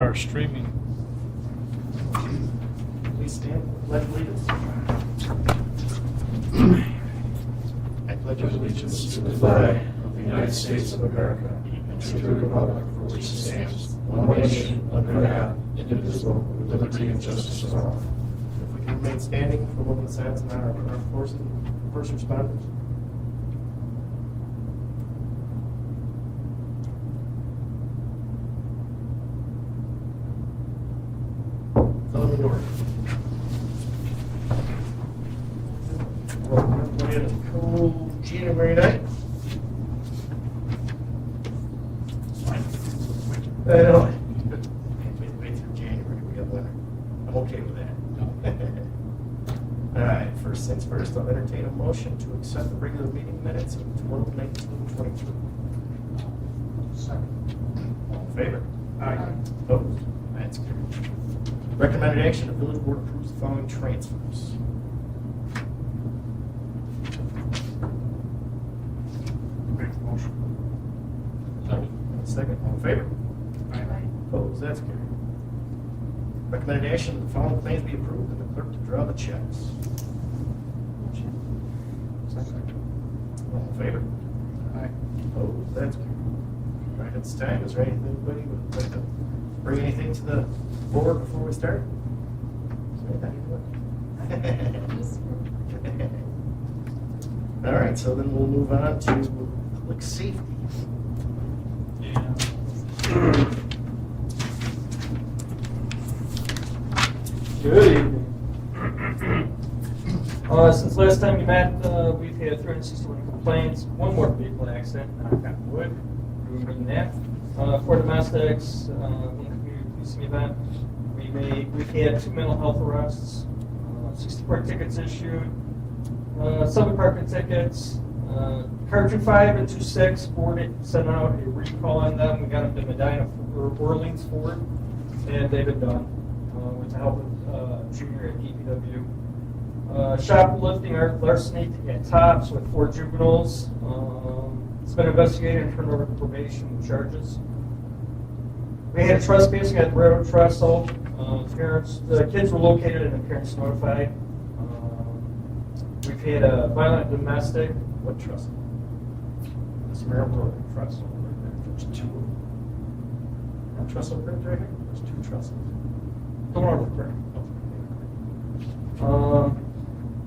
Our streaming. Please stand for the pledge of allegiance. I pledge allegiance to the flag of the United States of America and to the republic for which it stands, one nation, under God, indivisible, with liberty and justice for all. If we can remain standing for a moment of silence in honor of our forces and first responders. Fellow minority. Welcome in a cool January night. I know. Can't wait through January. We got winter. I'm okay with that. All right. First things first, I'll entertain a motion to accept the regular meeting minutes of 12/19/22. Second. All in favor? Aye. Opposed? That's carried. Recommended action, the village board approves the following transfers. Make the motion. Second, all in favor? Aye. Opposed, that's carried. Recommended action, the following claims be approved and the clerk to draw the checks. Second. All in favor? Aye. Opposed, that's carried. All right, it's time. Is there anybody who would like to bring anything to the board before we start? Is there anything? All right, so then we'll move on to public safety. Yeah. Good evening. Since last time we met, we've had 361 complaints, one more vehicle accident, knock on wood, removing that. 4 domestics, one community policing event. We've had 2 mental health arrests, 64 tickets issued, 7 parking tickets, car 25 and 26 Ford sent out a recall on them. We got them to Medina or Orleans Ford, and they've been done with the help of Junior at DPW. Shoplifting, larceny at Tops with 4 juveniles. It's been investigated and turned over to probation charges. We had trespassing at the railroad trestle. The kids were located and the parents notified. We've had a violent domestic. What trestle? This railroad trestle. There's 2. One trestle bridge right here? There's 2 trestles. The one over there.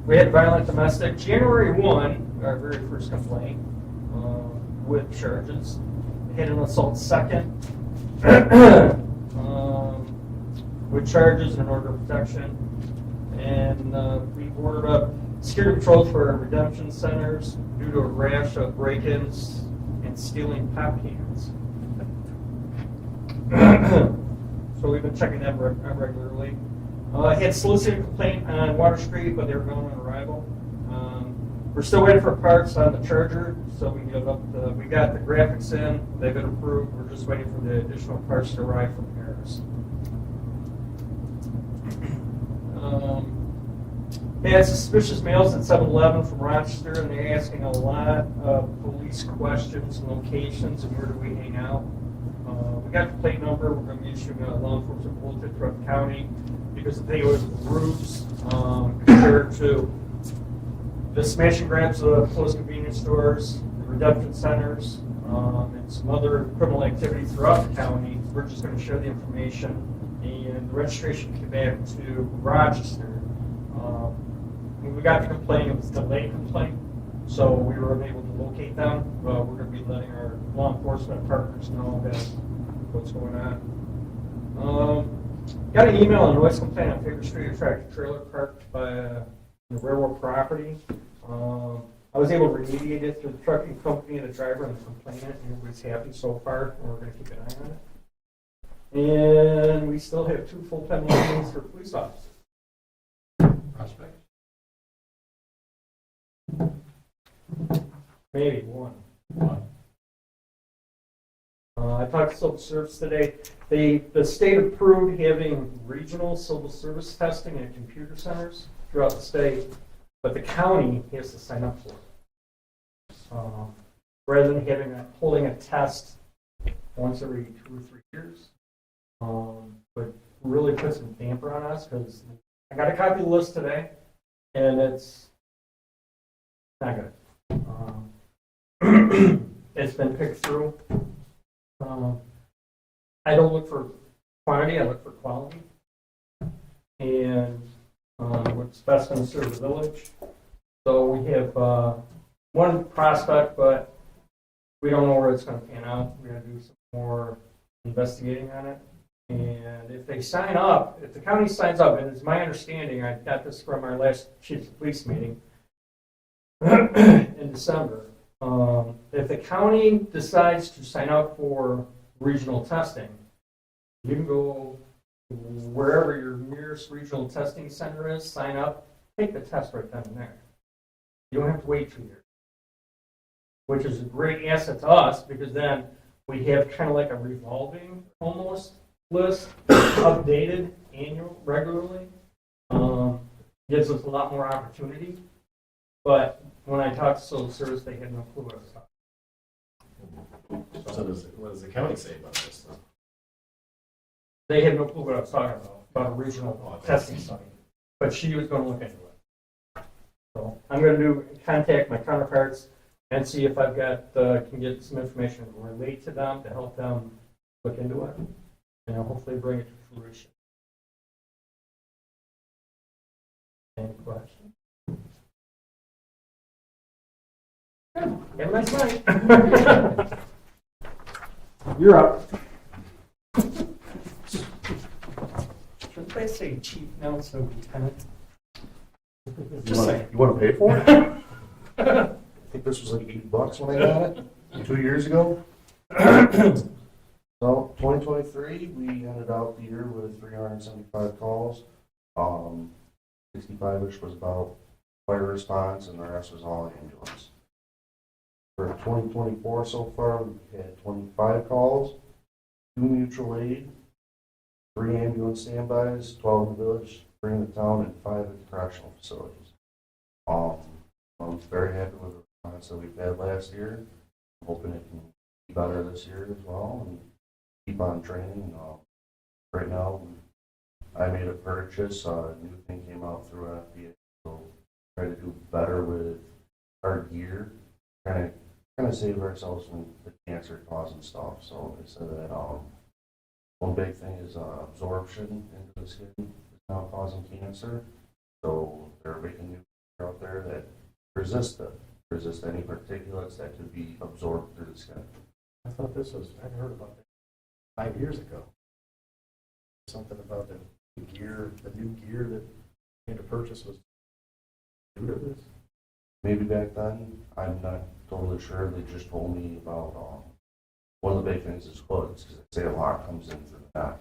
We had violent domestic. January 1, our very first complaint, with charges. We had an assault second, with charges and order of protection. And we ordered up security patrol for our redemption centers due to a rash of break-ins and stealing pop cans. So we've been checking them regularly. I had solicited a complaint on Water Street, but they were gone on arrival. We're still waiting for parts on the Charger, so we can get up. We got the graphics in; they've been approved. We're just waiting for the additional parts to arrive from Harris. They had suspicious mails at 7-Eleven from Rochester, and they're asking a lot of police questions and locations and where do we hang out. We got the plate number. We're going to be issuing a law enforcement bulletin throughout the county because the thing was groups compared to the smash and grabs of closed convenience stores, the redemption centers, and some other criminal activity throughout the county. We're just going to share the information, and the registration came back to Rochester. When we got the complaint, it was a delayed complaint, so we were unable to locate them. We're going to be letting our law enforcement partners know that what's going on. Got an email on noise complaint on Favorite Street, a tractor trailer parked by the railroad property. I was able to remediate it through the trucking company and the driver and the complainant, and everybody's happy so far, and we're going to keep an eye on it. And we still have 2 full-time openings for police officers. Prospect. Maybe 1. I talked to civil service today. The state approved having regional civil service testing at computer centers throughout the state, but the county has to sign up for it. Rather than holding a test once every 2 or 3 years. but really put some damper on us because I got a copy of the list today, and it's not good. It's been picked through. I don't look for quantity, I look for quality. And what's best going to serve the village. So we have one prospect, but we don't know where it's going to pan out. We're going to do some more investigating on it. And if they sign up, if the county signs up, and it's my understanding, I got this from our last chief of police meeting in December, if the county decides to sign up for regional testing, you can go wherever your nearest regional testing center is, sign up, take the test right then and there. You don't have to wait 2 years, which is a great asset to us because then we have kind of like a revolving almost list, updated regularly. Gives us a lot more opportunity. But when I talked to Civil Service, they had no clue what I was talking about. So what does the county say about this? They had no clue what I was talking about a regional testing site. But she was going to look into it. So I'm going to contact my counterparts and see if I've got can get some information to relate to them to help them look into it, and I'll hopefully bring it to fruition. Any questions? Good. Have a nice night. You're up. Should they say chief now instead of lieutenant? Just saying. You want to pay for it? I think this was like $8 when I got it 2 years ago. So 2023, we ended out the year with 375 calls. 65-ish was about fire response, and the rest was all ambulance. For 2024 so far, we've had 25 calls, 2 mutual aid, 3 ambulance standbys, 12 in the village, 3 in the town, and 5 at the correctional facilities. I'm very happy with the response that we've had last year. I'm hoping it can be better this year as well and keep on training. Right now, I made a purchase. A new thing came out through FDA, so try to do better with our gear. Kind of save ourselves from the cancer causing stuff. So they said that one big thing is absorption into the skin is now causing cancer. So they're making new gear out there that resist any particulates that could be absorbed through the skin. I thought this was, I heard about that 5 years ago. Something about the gear, the new gear that you had to purchase was due to this. Maybe back then, I'm not totally sure. They just told me about one of the big things is hoods, because they say a lot comes in through the neck.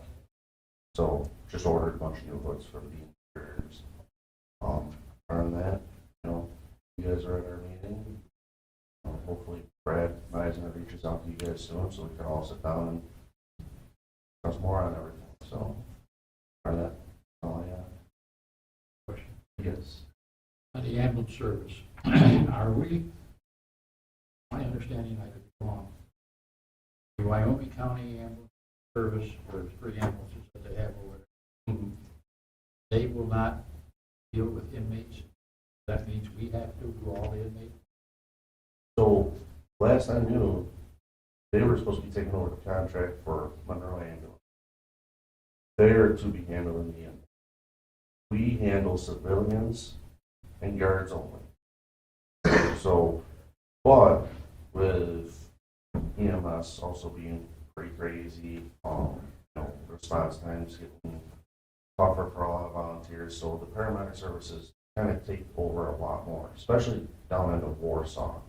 So just ordered a bunch of new hoods for the interiors. Other than that, you guys are at our meeting. Hopefully Brad Meisner reaches out to you guys soon so we can all sit down and discuss more on everything. So, other than that, all I got. Question. Yes. On the ambulance service, are we, my understanding, I could be wrong, the Wyoming County Ambulance Service, or 3 ambulances that they have over there, they will not deal with inmates? That means we have to do all the inmates? So, last I knew, they were supposed to be taking over the contract for Monroe Ambulance. They're to be handling the inmates. We handle civilians and guards only. So, but with EMS also being pretty crazy, response times getting tougher for a lot of volunteers. So the paramedic services kind of take over a lot more, especially down into Warsaw,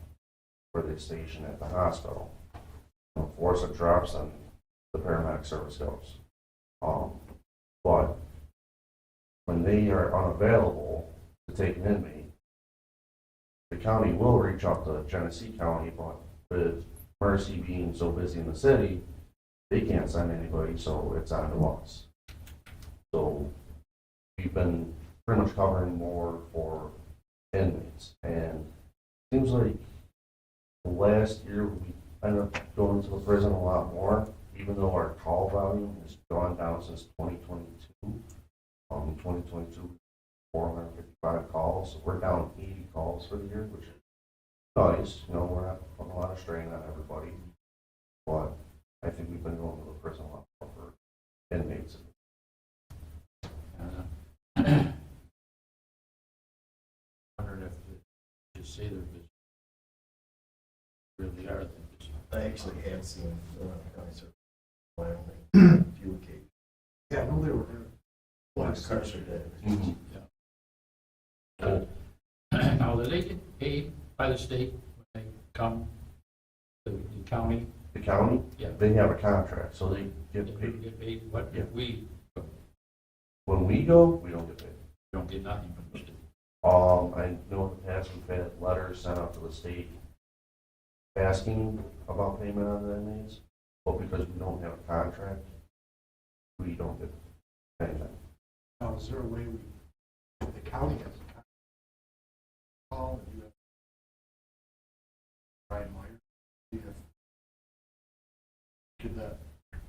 where they station at the hospital. If Warsaw drops, then the paramedic service goes. But when they are unavailable to take an inmate, the county will reach out to Genesee County, but with Mercy being so busy in the city, they can't send anybody, so it's on to us. So we've been pretty much covering more for inmates, and it seems like last year we ended up going to the prison a lot more, even though our call volume has gone down since 2022, 2022, 455 calls, we're down 80 calls for the year, which is nice. You know, we're not putting a lot of strain on everybody, but I think we've been going to the prison a lot more for inmates. Wondering if they just say they're busy. Really are they busy? I actually have seen county service in Wyoming a few occasions. Yeah, I know they were One of the cars are dead. Mhm. Now, do they get paid by the state when they come to the county? The county, Yeah. they have a contract, so they They get paid. get paid, what Yeah. if we When we go, we don't get paid. don't get nothing from the state? I know in the past we've had letters sent out to the state asking about payment on the inmates, but because we don't have a contract, we don't get anything. Now, is there a way if the county has a contract, call and you have Brian Meyer, could that,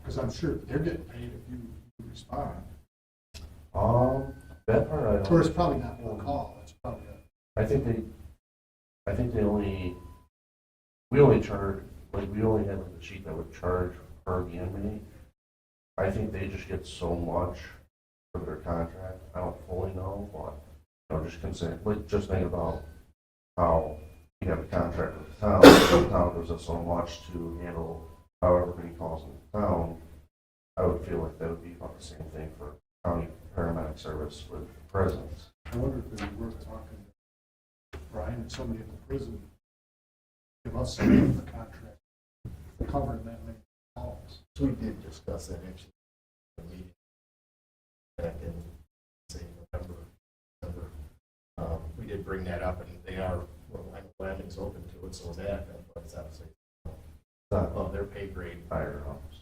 because I'm sure they're getting paid if you respond. That part I don't. Or it's probably not one call, it's probably I think they only, we only charge, like, we only have like a sheet that would charge per the inmate. I think they just get so much for their contract. I don't fully know, but, you know, just consider, like, just think about how we have a contract with the town. The town gives us so much to handle however many calls in the town. I would feel like that would be about the same thing for county paramedic service with prisons. I wonder if it would be worth talking to Brian and somebody at the prison, give us some of the contract covering that many calls. So we did discuss that actually in a meeting back in, say, November. We did bring that up, and they are, well, Wyoming's open to it, so that, but it's obviously their pay grade. Higher ups.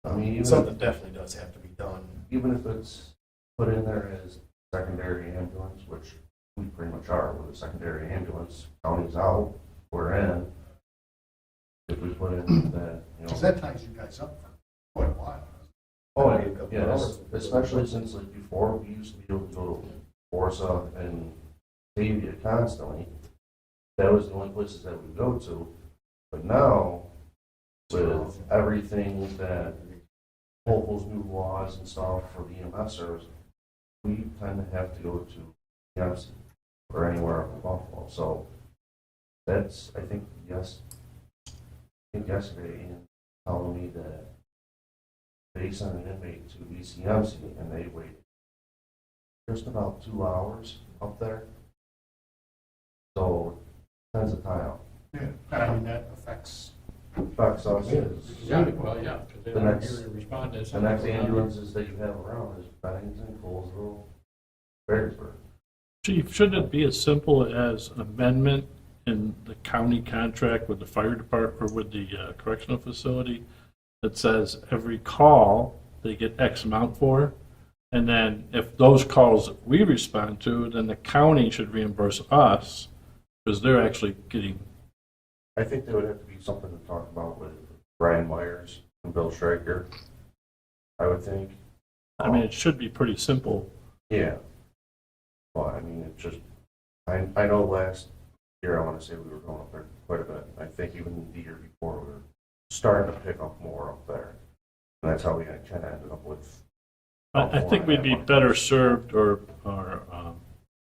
I mean, even Something definitely does have to be done. even if it's put in there as secondary ambulance, which we pretty much are, with a secondary ambulance, county's out, we're in. If we put in that, you Because know. that ties you guys up for quite a while. Oh, Maybe a couple yeah, hours. especially since like before, we used to be able to go to Warsaw and Batavia constantly. That was the only places that we go to. But now, with everything that, all those new laws and stuff for the EMS service, we kind of have to go to EMS or anywhere up in Buffalo. So that's, I think yesterday, Ian telling me that they sent an inmate to ECMC and they waited just about 2 hours up there. So tends to tie up. Yeah, I mean, that affects, Affects us is Yeah, well, yeah, because they The aren't next- here to respond to the something. next ambulances that you have around is Bennington, Colesville, Perrysburg. Chief, shouldn't it be as simple as an amendment in the county contract with the fire department or with the correctional facility that says every call they get X amount for? And then if those calls that we respond to, then the county should reimburse us because they're actually getting. I think there would have to be something to talk about with Brian Myers and Bill Stryker, I would think. I mean, it should be pretty simple. Yeah. Well, I mean, it just, I know last year, I want to say we were going up there quite a bit. I think even the year before, we were starting to pick up more up there. And that's how we kind of ended up with. I think we'd be better served, or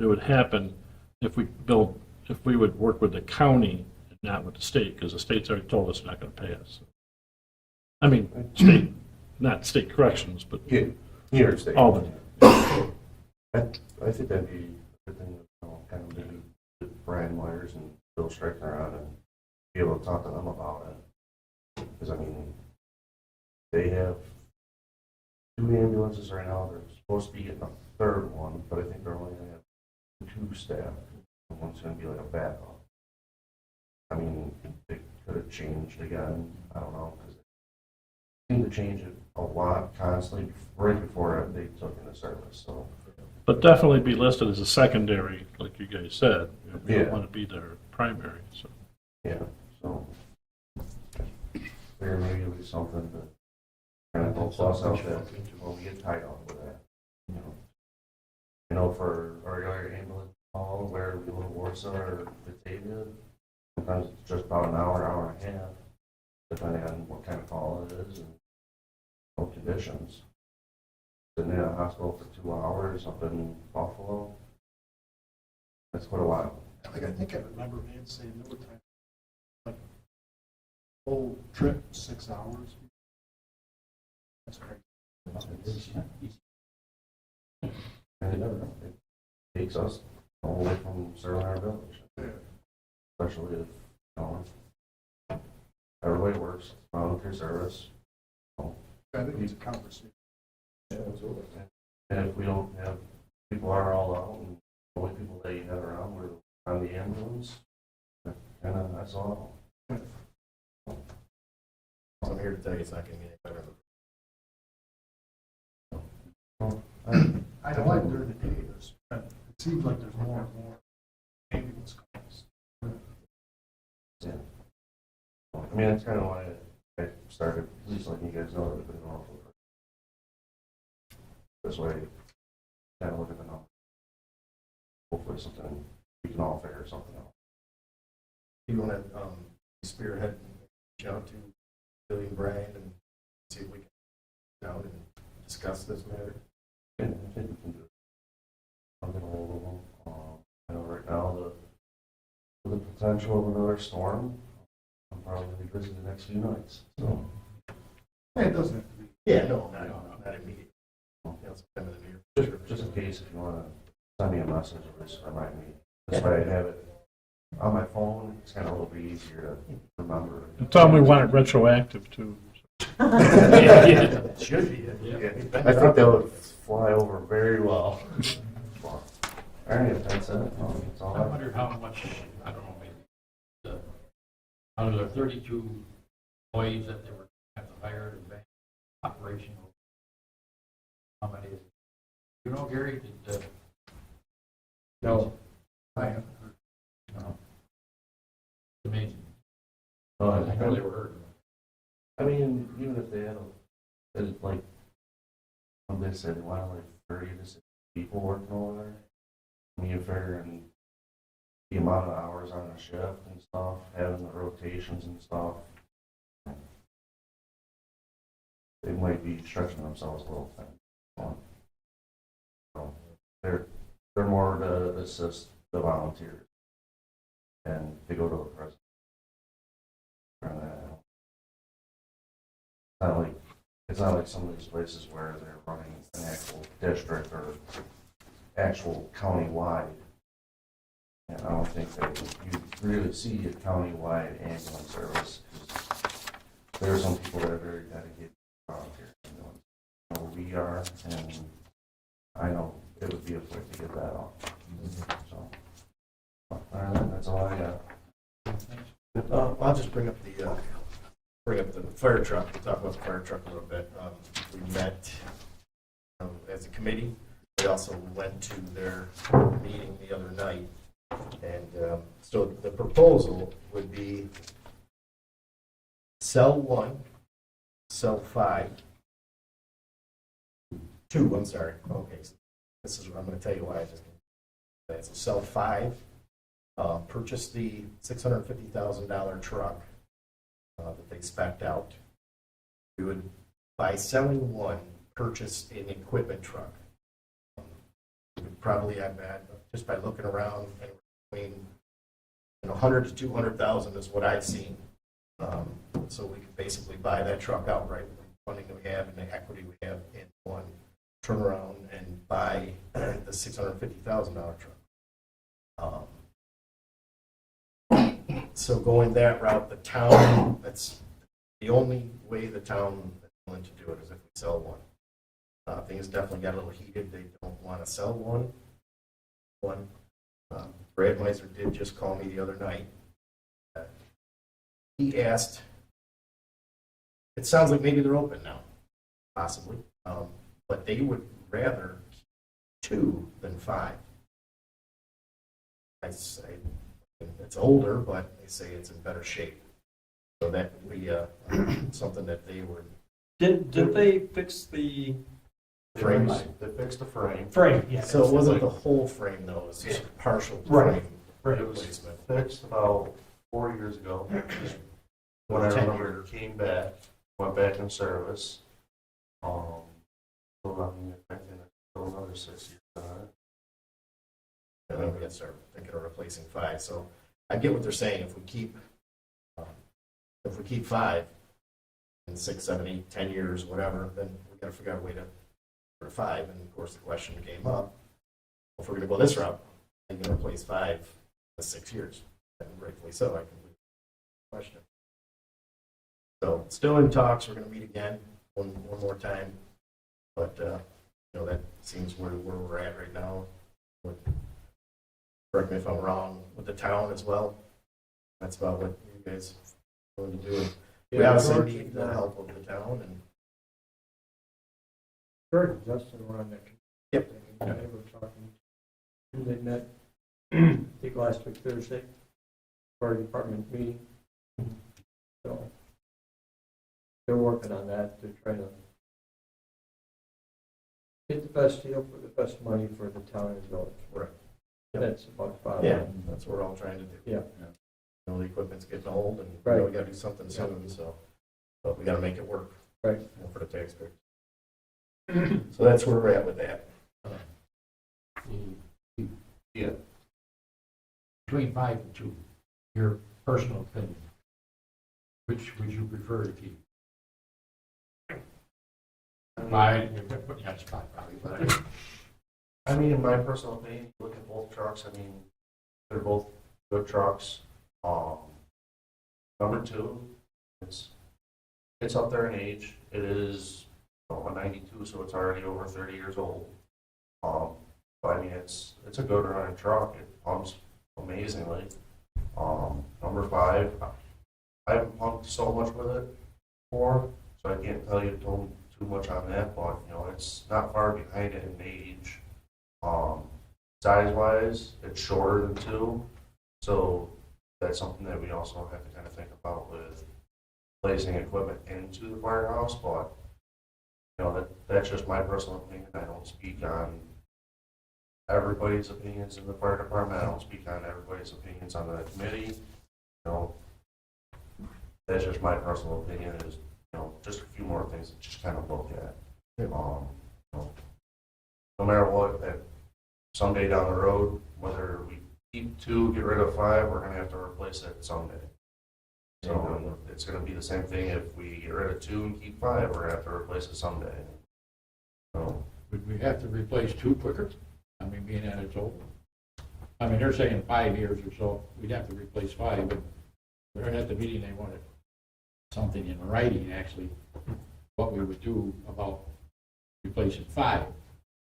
it would happen if we would work with the county and not with the state, because the state's already told us they're not going to pay us. I mean, state, not state corrections, but Yeah, New York State. Albany. I think that'd be a good thing, to kind of maybe get Brian Myers and Bill Stryker on and be able to talk to them about it. Because, I mean, they have 2 ambulances right now. They're supposed to be getting a 3rd one, but I think they're only going to have 2 staff. And one's going to be like a backup. I mean, they could have changed again. I don't know, because they seem to change it a lot constantly right before they took into service. So. But definitely be listed as a secondary, like you guys said. We Yeah. don't want to be their primary, so. Yeah, so there maybe it'll be something to And it helps us out that when we get tied up with that, you know. You know, for our regular ambulance call, where we go to Warsaw or Batavia, sometimes it's just about an hour, hour and a half, depending on what kind of call it is and what conditions. Been in a hospital for 2 hours up in Buffalo. That's quite a while. Like, I think I remember man saying there were times, like, whole trip, 6 hours. That's crazy. And it takes us all the way from serving our village. Especially if, you know, everybody works, volunteer service. I think it's a conversation. Yeah, absolutely. And if we don't have, people are all out, and the only people that you have around were on the ambulance, and that's all. I'm here to tell you it's not going to get any better. I know like during the day, it seems like there's more and more ambulance calls. Yeah. I mean, that's kind of why I started, at least letting you guys know that we've been going for this way, kind of look at the numbers. Hopefully something, we can all figure something out. You want to spearhead, reach out to Billy and Brian and see if we can sit down and discuss this matter? And I think we can do it. I'm gonna hold them. I know right now the potential of another storm, I'm probably gonna be busy the next few nights, so. Hey, it doesn't have to be. Yeah, no, not immediate. You know, sometime in the near future. Just in case, if you wanna send me a message, or just remind me. This way I have it on my phone, it's kind of a little bit easier to remember. Tell them we want it retroactive too. It should be. Yeah. I think that would fly over very well. All right, that's it. That's all I wonder how much, I don't know, maybe, out of the 32 employees that they were have to hire to make operational, how many, you know, Gary, did, No. I haven't heard. no. It's amazing. Oh, I know they were hurt. I mean, even if they had like, when they said they wanted like 30 to 60 people working over there, I mean, you figure in the amount of hours on a shift and stuff, having the rotations and stuff, they might be stretching themselves a little thin. So they're more to assist the volunteers and to go to the president. It's not like some of these places where they're running an actual district or actual county-wide. And I don't think that you really see a county-wide ambulance service. There are some people that are very dedicated to volunteer ambulance. You know, we are, and I know it would be a quick to get that off. So, all right, that's all I got. I'll just bring up the fire truck. We'll talk about the fire truck a little bit. We met as a committee. We also went to their meeting the other night. And so the proposal would be cell 1, cell 5, 2, I'm sorry. Okay, so this is what I'm going to tell you why I just did. So cell 5, purchase the $650,000 truck that they spec'd out. We would, by selling 1, purchase an equipment truck. We would probably have that just by looking around, between 100 to 200,000 is what I've seen. So we could basically buy that truck outright with the funding that we have and the equity we have in 1, turn around and buy the $650,000 truck. So going that route, the town, that's the only way the town is willing to do it is if we sell 1. Things definitely got a little heated. They don't want to sell 1. Brad Meiser did just call me the other night. He asked, it sounds like maybe they're open now, possibly, but they would rather 2 than 5. I say it's older, but they say it's in better shape. So that would be something that they would Did they fix the Frames. They fixed the frame. frame? Yeah. So it wasn't the whole frame though, it was just partial Right. frame It was replacement. fixed about 4 years ago. When I 10 remember it came back, went back in service. So I mean, I think it's still another 6 years on it. And then we got to start thinking of replacing 5. So I get what they're saying. If we keep 5 in 6, 7, 8, 10 years, whatever, then we got to figure out a way to for 5. And of course, the question came up: if we're going to go this route, are you going to replace 5 in 6 years? And rightfully so. I can question. So still in talks. We're going to meet again one more time, but that seems where we're at right now. Correct me if I'm wrong, with the town as well. That's about what you guys are going to do. We obviously need the help of the town and. George and Justin were on that. Yep. They were talking, and they met, I think last week, Thursday, for our department meeting. So they're working on that to try to get the best deal for the best money for the town and village. Right. That's about five. Yeah, that's what we're all trying to do. Yeah. The equipment's getting old and Right. we got to do something soon, so, but we got to make it work. Right. For the taxpayers. So that's where we're at with that. Yeah. Between 5 and 2, your personal opinion, which would you prefer to keep? 5, yes, 5 probably, but I mean, in my personal opinion, look at both trucks. I mean, they're both good trucks. Number 2, it's up there in age. It is a 92, so it's already over 30 years old. But I mean, it's a good running truck. It pumps amazingly. Number 5, I haven't pumped so much with it before, so I can't tell you too much on that. But it's not far behind it in age. Size-wise, it's shorter than 2, so that's something that we also have to kind of think about with placing equipment into the firehouse. But that's just my personal opinion. I don't speak on everybody's opinions in the fire department. I don't speak on everybody's opinions on the committee. That's just my personal opinion. Is just a few more things to just kind of look at. No matter what, that someday down the road, whether we keep 2, get rid of 5, we're going to have to replace it someday. So it's going to be the same thing if we get rid of 2 and keep 5, we're going to have to replace it someday. So would we have to replace 2 quicker? I mean, being that it's old. I mean, they're saying 5 years or so, we'd have to replace 5, but they're at the meeting, they wanted something in writing, actually, what we would do about replacing 5.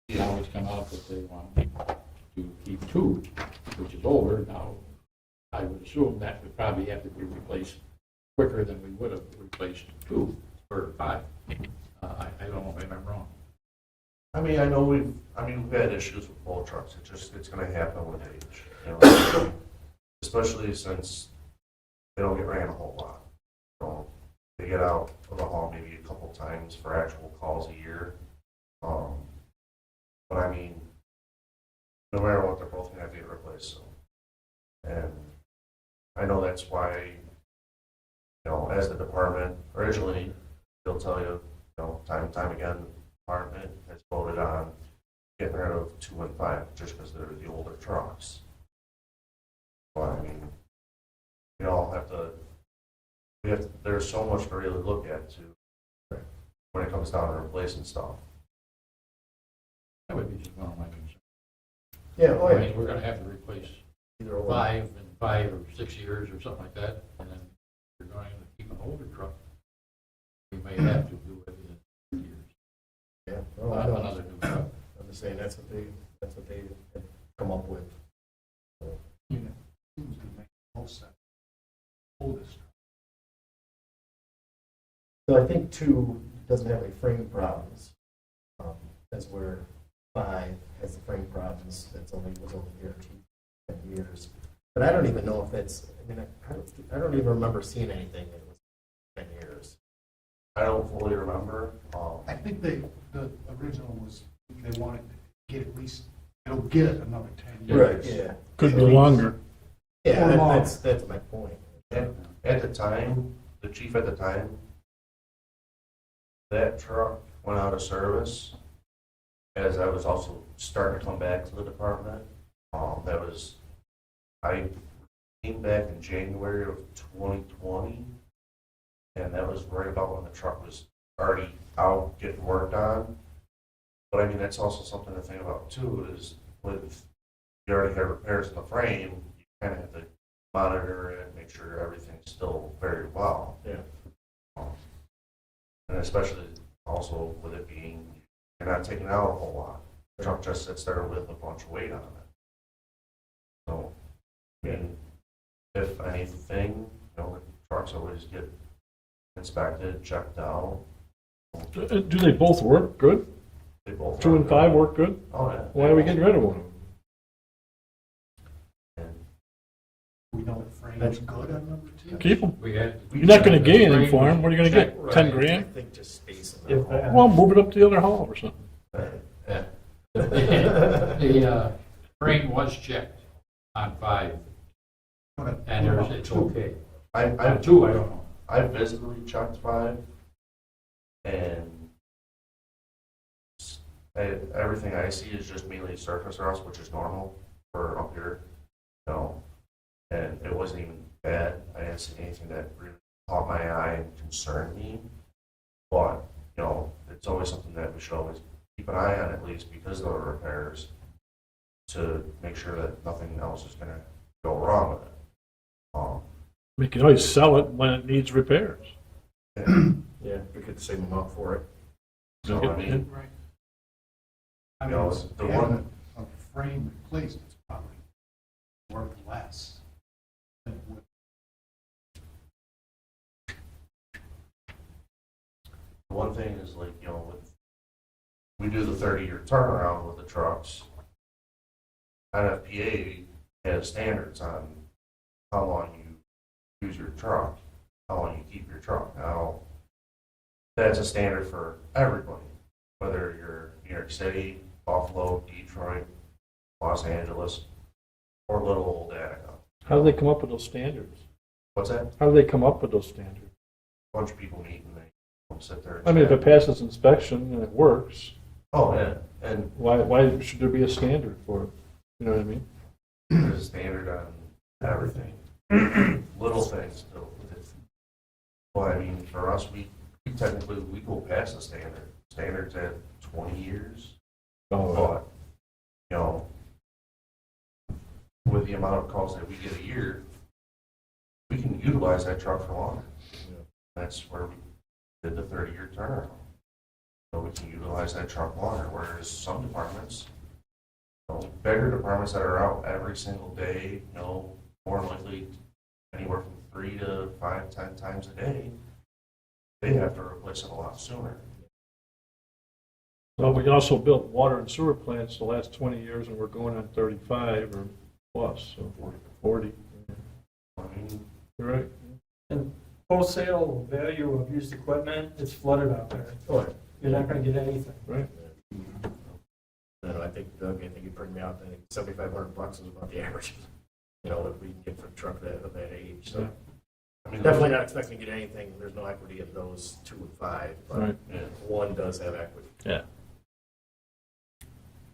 Now it's come out that they want to keep 2, which is older. Now, I would assume that would probably have to be replaced quicker than we would have replaced 2 or 5. I don't know if I'm wrong. I mean, I know we've had issues with both trucks. It's going to happen with age, especially since they don't get ran a whole lot. They get out of the hall maybe a couple times for actual calls a year. But I mean, no matter what, they're both going to have to get replaced. So, and I know that's why, as the department originally, they'll tell you, time and time again, the department has voted on getting rid of 2 and 5 just because they're the older trucks. But I mean, we all have to. There's so much to really look at too when it comes down to replacing stuff. That would be just one of my concerns. Yeah, I mean, we're going to have to replace either or. 5 in 5 or 6 years or something like that, and then we're going to keep an older truck. We may have to do it in 2 years. Yeah, Not another new truck. I'm just saying that's what they had come up with. Seems to make most sense. Oldest. So I think 2 doesn't have any frame problems. That's where 5 has the frame problems. Was only guaranteed 10 years. But I don't even know if that's. I mean, I don't even remember seeing anything that was 10 years. I don't fully remember. I think the original was, they wanted to get at least, it'll get another 10 years. Yeah. Could be longer. Yeah, Or longer. that's my point. At the time, the chief at the time, that truck went out of service as I was also starting to come back to the department. I came back in January of 2020, and that was right about when the truck was already out getting worked on. But I mean, that's also something to think about too, is with, you already have repairs in the frame, you kind of have to monitor it, make sure everything's still very well. Yeah. And especially also with it being, you're not taking out a whole lot. The truck just sits there with a bunch of weight on it. So, I mean, if anything, the trucks always get inspected, checked out. Do they both work good? They both 2 and 5 work good? Oh, yeah. Why are we getting rid of one? And We know the frame's good on number 2. Keep them. You're You're not gonna gain anything for them. What are you gonna get? 10 I grand? think just space in If that. that- Well, move it up to the other hall or something. The frame was checked on 5, and it's okay. On I 2, I don't know. I visibly checked 5, and everything I see is just mainly surface rust, which is normal for up here. And it wasn't even bad. I didn't see anything that really caught my eye and concerned me. But it's always something that we should always keep an eye on, at least because of the repairs, to make sure that nothing else is going to go wrong with it. We can always sell it when it needs repairs. Yeah, we could save them up for it. So, I mean, Right. I You know, mean, the having a frame replaced, it's probably worth less than it would. one thing is we do the 30-year turnaround with the trucks. NFPA has standards on how long you use your truck, how long you keep your truck. Now, that's a standard for everybody, whether you're New York City, Buffalo, Detroit, Los Angeles, or little old Attica. How do they come up with those standards? What's that? How do they come up with those standards? A bunch of people meet and they sit there and I mean, if chat. it passes inspection and it works, Oh, yeah, and why should there be a standard for it? You know what I mean? there's a standard on everything. Little things too. Well, I mean, for us, we technically, we go past the standard. Standard's at 20 years. Oh, But, with the amount of calls that we get a year, we can utilize that truck for longer. That's where we did the 30-year turnaround. So we can utilize that truck longer, whereas some departments, bigger departments that are out every single day, more likely anywhere from 3 to 5, 10 times a day, they have to replace it a lot sooner. Well, we also built water and sewer plants the last 20 years, and we're going on 35 or plus, so 40. I mean, You're right. And wholesale value of used equipment, it's flooded out there. Oh, You're not gonna get anything. Right. I think, Doug, you bring me out, I think $7,500 is about the average, that we can get for a truck of that age, so. I mean, Definitely not expecting to get anything, there's no equity in those 2 and 5, but Right. Yeah. one does have equity. Yeah.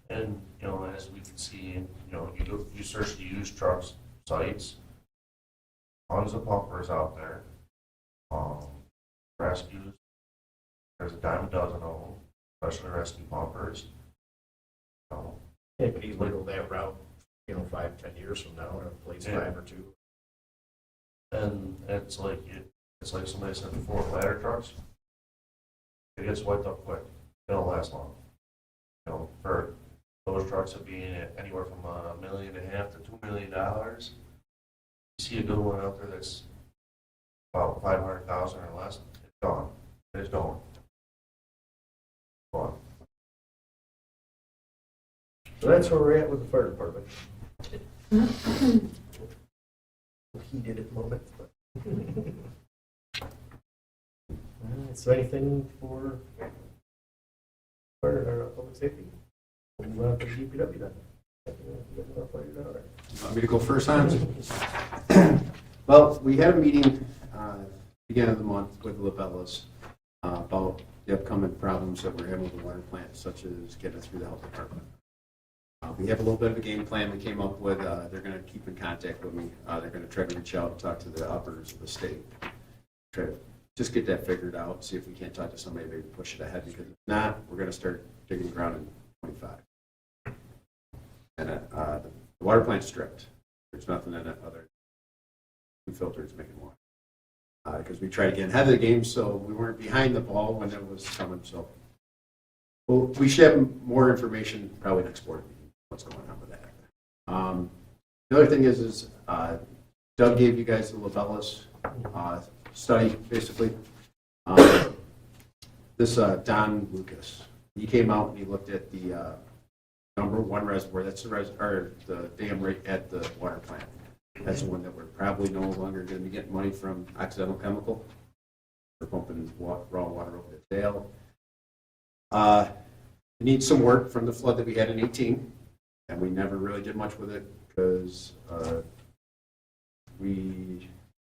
And, as we can see, you search the used trucks sites, tons of pumpers out there. Rescues, there's a dime a dozen of them, especially rescue pumpers. It could easily go that route, 5, 10 years from now, or at least Yeah. 5 or 2. And it's like somebody said before, ladder trucks, it gets wiped up quick, they don't last long. For those trucks that being at anywhere from $1.5 million to $2 million, you see a good one out there that's about 500,000 or less, it's gone. It's gone. Gone. So that's where we're at with the fire department. Heated at the moment, but. So anything for fire or public safety? We'll move on to DPW then. Want me to go first, Hans? Well, we had a meeting beginning of the month with Labellas about the upcoming problems that we're having with the water plant, such as getting it through the health department. We have a little bit of a game plan we came up with. They're going to keep in contact with me. They're going to try to reach out and talk to the uppers of the state. Try to just get that figured out, see if we can't talk to somebody, maybe push it ahead, because if not, we're going to start digging ground in 25. And the water plant's stripped. There's nothing in it other than filters making water. Because we tried to get ahead of the game, so we weren't behind the ball when it was coming. So we should have more information probably next board meeting, what's going on with that. The other thing is Doug gave you guys the Labellas study, basically. This Don Lucas, he came out and he looked at the number one reservoir. That's the dam right at the water plant. That's the one that we're probably no longer going to be getting money from accidental chemical. We're pumping raw water over the tail. It needs some work from the flood that we had in 18, and we never really did much with it because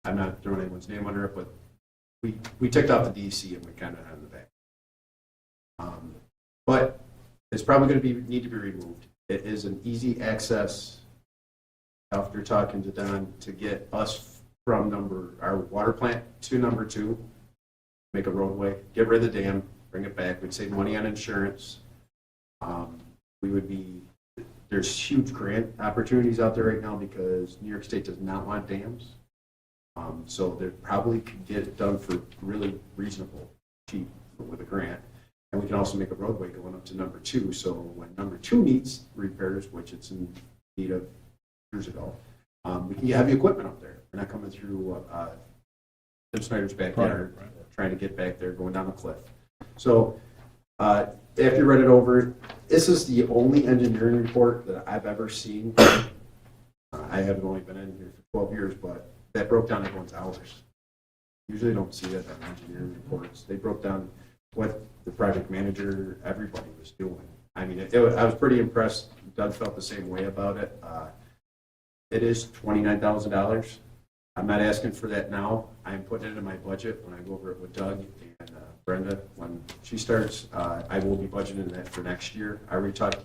I'm not throwing anyone's name under it, but we ticked off the DEC and we kind of had in the back. But it's probably going to need to be removed. It is an easy access after talking to Don to get us from our water plant to number 2, make a roadway, get rid of the dam, bring it back. We'd save money on insurance. There's huge grant opportunities out there right now because New York State does not want dams. So they probably could get it done for really reasonable, cheap with a grant. And we can also make a roadway going up to number 2. So when number 2 needs repairs, which it's in need of years ago, we can have the equipment up there. We're not coming through Tim Snyder's backyard, trying to get back there, going down the cliff. So after you read it over, this is the only engineering report that I've ever seen. I haven't only been in here for 12 years, but that broke down everyone's hours. Usually don't see that on engineering reports. They broke down what the project manager, everybody was doing. I mean, I was pretty impressed. Doug felt the same way about it. It is $29,000. I'm not asking for that now. I'm putting it in my budget when I go over it with Doug and Brenda. When she starts, I will be budgeting that for next year. I reached out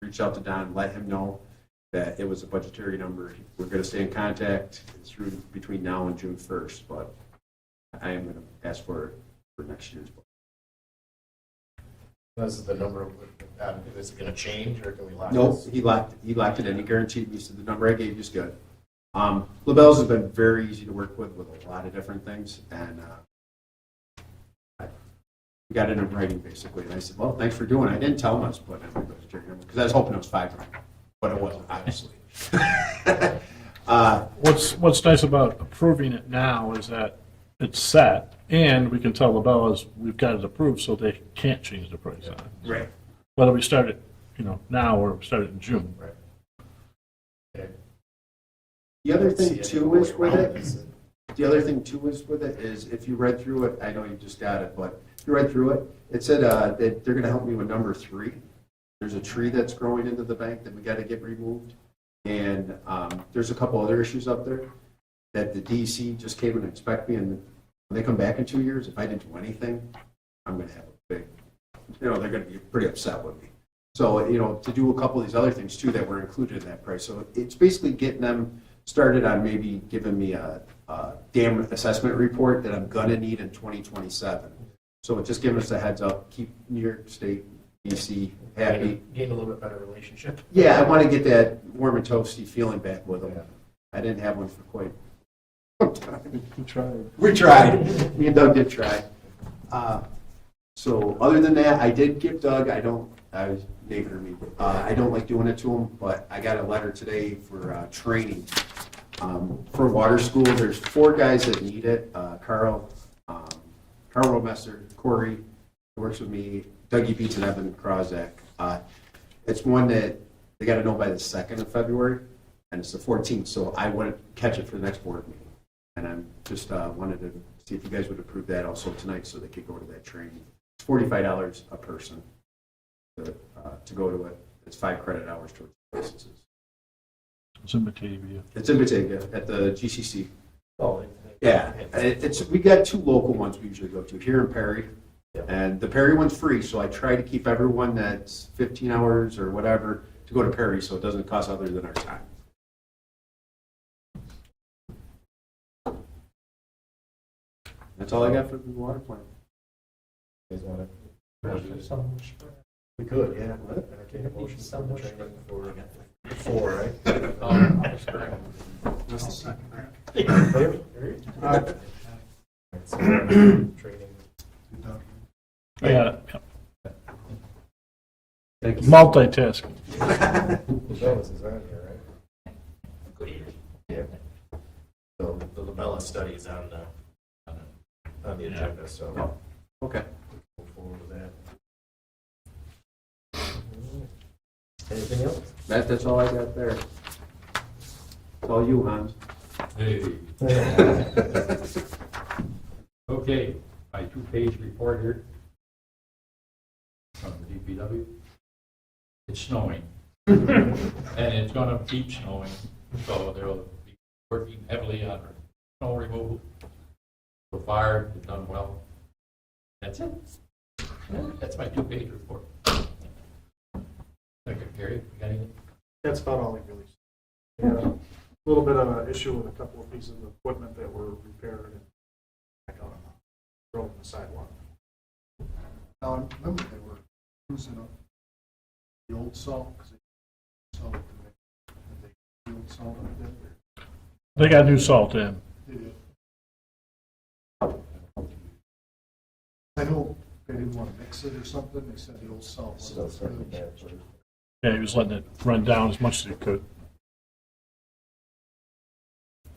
to Don, let him know that it was a budgetary number. We're going to stay in contact through between now and June 1st, but I am going to ask for it for next year's budget. This is the number. Is it going to change, or can we lock No, this? he locked it in. He guaranteed me, so the number I gave you is good. LaBelle's has been very easy to work with a lot of different things, and we got it in writing basically. And I said, well, thanks for doing it. I didn't tell him I was putting it in the budgetary number because I was hoping it was $5 grand, but it wasn't, obviously. What's nice about approving it now is that it's set, and we can tell LaBelle's we've got it approved, so they can't change the price on it. Right. Whether we start it, now or we start it in June. Right. Okay. The other thing See too any is way with around it. this? The other thing too is with it is if you read through it, I know you just got it, but if you read through it, it said that they're going to help me with number 3. There's a tree that's growing into the bank that we got to get removed, and there's a couple other issues up there that the DEC just came and inspect me, and when they come back in 2 years, if I didn't do anything, I'm going to have a big, they're going to be pretty upset with me. So, to do a couple of these other things too that were included in that price. So it's basically getting them started on maybe giving me a dam assessment report that I'm going to need in 2027. So it's just giving us a heads up, keep New York State, DC happy. Gain a little bit better relationship. Yeah, I want to get that warm and toasty feeling back with them. Yeah. I didn't have one for quite some time. We tried. We tried. Me and Doug did try. So other than that, I did give Doug, I was David or me, I don't like doing it to him, but I got a letter today for training. For water school, there's 4 guys that need it. Carl Romesser, Corey, who works with me, Dougie Beats, and Evan Krozak. It's one that they got to know by the 2nd of February, and it's the 14th, so I wouldn't catch it for the next board meeting. And I'm just wanted to see if you guys would approve that also tonight so they could go to that training. It's $45 a person to go to it. It's 5 credit hours towards licenses. It's in Batavia. It's in Batavia at the GCC. Oh, Yeah, we got 2 local ones we usually go to, here in Perry. Yeah. And the Perry one's free, so I try to keep everyone that's 15 hours or whatever to go to Perry so it doesn't cost other than our time. That's all I got for the water plant. You guys want to? We could, yeah. Entertain a motion for So the much training for 4, right? Training. Yeah, Thank you. multitasking. Labellas is on here, right? Yeah. So the Labella study is on the agenda, so Okay. move forward with that. Anything else? That's all I got there. It's all you, Hans. Hey. Okay, my 2-page report here from the DPW. It's snowing. And it's gonna keep snowing, so they'll be working heavily on snow removal. The fire, they've done well. That's it. That's my 2-page report. Okay, Gary, you got anything? That's about all he really said. Yeah, a little bit of an issue with a couple of pieces of equipment that were repaired and back out on the road and the sidewalk. Now, I remember they were using the old salt, because they salt, the old salt on it. They got new salt in. They did. I know they didn't want to mix it or something, they said the old salt Still wasn't starting good. that. Yeah, he was letting it run down as much as he could.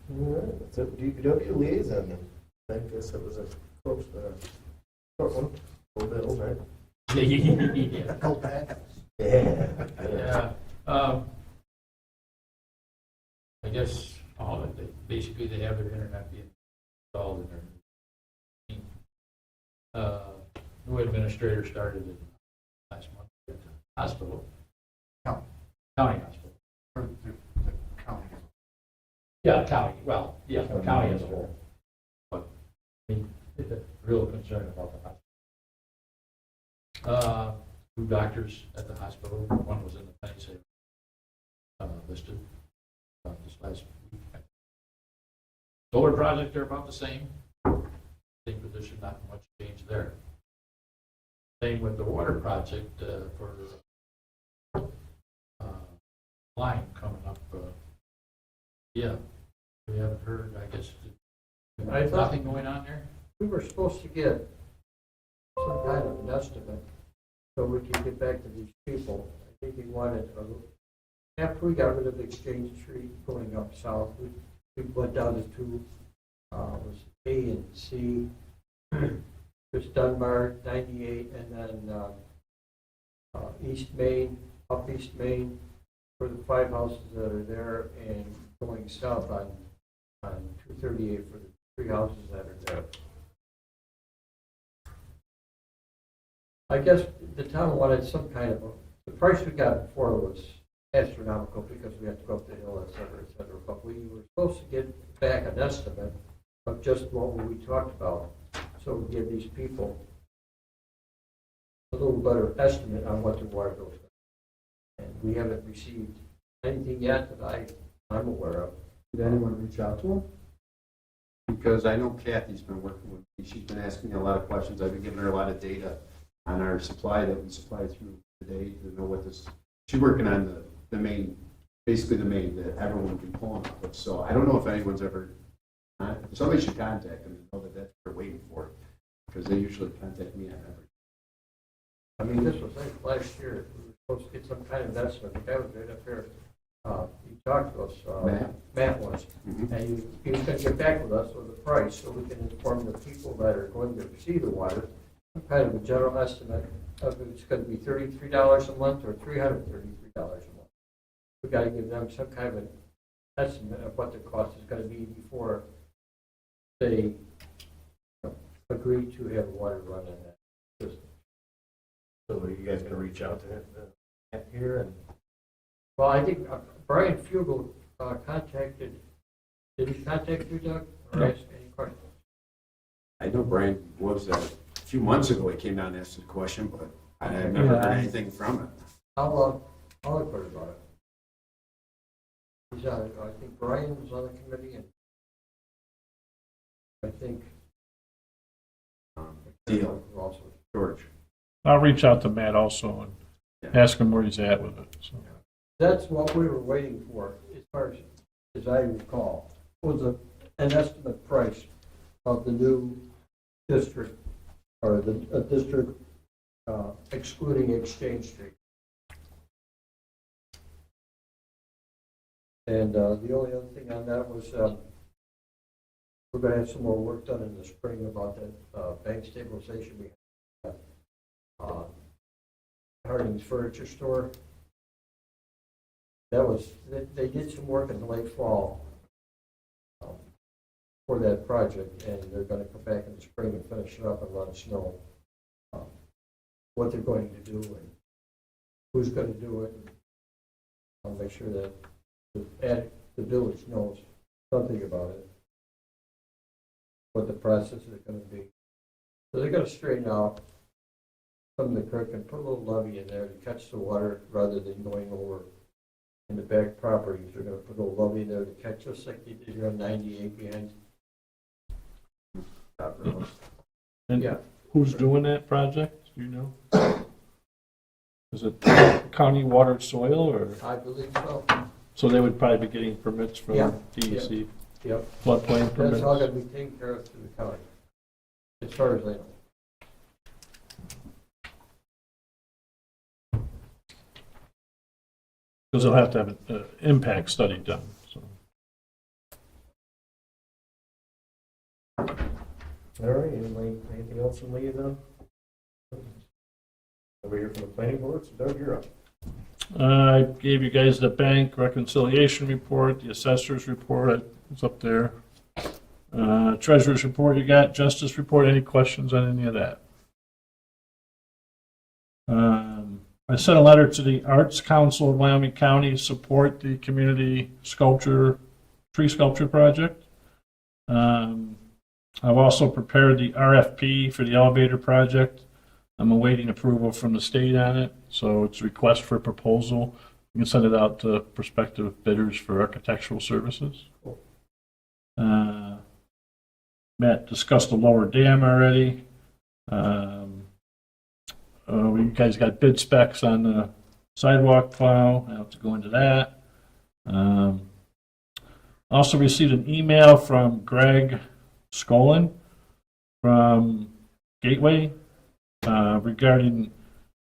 All right, that's it. DPW liaison then. I guess it was a close, short one, a little bit, right? Yeah. Go back. Yeah. Yeah, I guess all of it, basically they have their internet being installed in their new administrator started it last month at the hospital. County. County hospital. Or the county. Yeah, county, well, yeah, county as a whole. But, I mean, it's a real concern about the hospital. 2 doctors at the hospital, one was in the penny saver, listed this last week. Solar projects are about the same position, not much change there. Same with the water project for line coming up. Yeah, we haven't heard, I guess, I thought- nothing going on there? We were supposed to get some kind of an estimate so we can get back to these people. I think he wanted, after we got rid of Exchange Street going up south, we went down to 2, was A and C. There's Dunbar, 98, and then East Main, up East Main, for the 5 houses that are there, and going south on 238 for the 3 houses that are there. I guess the town wanted some kind of the price we got before was astronomical because we had to go up the hill, et cetera, but we were supposed to get back an estimate of just what we talked about, so we give these people a little better estimate on what the water bill is. And we haven't received anything yet that I'm aware of. Did anyone reach out to him? Because I know Kathy's been working with me. She's been asking me a lot of questions. I've been giving her a lot of data on our supply that we supply through today to know what this. She's working on the main, basically the main that everyone can pull off of. So I don't know if anyone's ever. Somebody should contact them and know that that's what they're waiting for, because they usually contact me on everything. I mean, this was like last year, we were supposed to get some kind of estimate, the guy was right up here, he talked to us, Matt was, and he was gonna get back with us with a price, so we can inform the people that are going to receive the water, some kind of a general estimate of if it's gonna be $33 a month or $333 a month. We gotta give them some kind of an estimate of what the cost is gonna be before they agree to have water run in that system. So are you guys gonna reach out to him here and? Well, I think Brian Fugel contacted, did he contact you, Doug, or No. ask any questions? I know Brian was, a few months ago, he came down and asked a question, but I have never heard anything from it. I'll inquire about it. He's on, I think Brian was on the committee, and I think Deal, also. George. I'll reach out to Matt also and ask him where he's at with it, so. That's what we were waiting for, as far as I recall, was an estimate price of the new district, or the district excluding Exchange Street. And the only other thing on that was we're going to have some more work done in the spring about that bank stabilization we have. Harding's Furniture Store. That was, they did some work in the late fall for that project, and they're going to come back in the spring and finish it up and let us know what they're going to do and who's going to do it. I'll make sure that the village knows something about it, what the process is going to be. So they're going to straighten out some of the creek and put a little levee in there to catch the water rather than going over in the back properties. They're going to put a little levee there to catch, just like they did here on 98 behind. And Yeah. who's doing that project, do you know? Is it county water soil, or, I believe so. so they would probably be getting permits from Yeah. DEC, Yep. floodplain That's all going permits? to be taken care of through the county, as far as I know. Because they'll have to have an impact study done, so. All right, anything else from Lee then? Over here from the planning board, so Doug, you're up. I gave you guys the bank reconciliation report, the assessor's report, it's up there. Treasurer's report you got, justice report, any questions on any of that? I sent a letter to the Arts Council of Wyoming County to support the community tree sculpture project. I've also prepared the RFP for the elevator project. I'm awaiting approval from the state on it, so it's a request for proposal. You can send it out to prospective bidders for architectural services. Matt discussed the lower dam already. You guys got bid specs on the sidewalk plow. I don't have to go into that. Also received an email from Greg Skolin from Gateway regarding